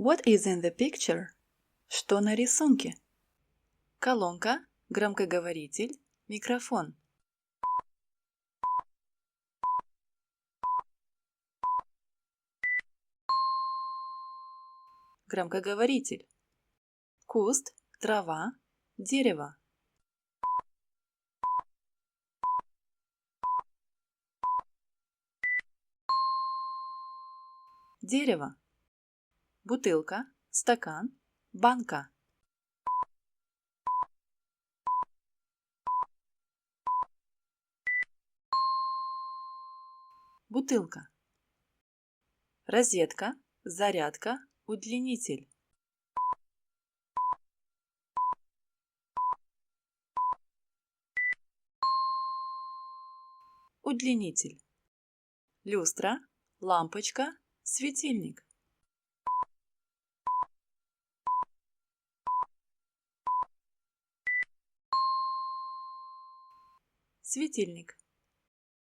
What is in the picture? Что на рисунке? Колонка, громкоговоритель, микрофон. Громкоговоритель. Куст, трава, дерево. Дерево. Бутылка, стакан, банка. Бутылка. Розетка, зарядка, удлинитель. Удлинитель. Люстра, лампочка, светильник. Светильник.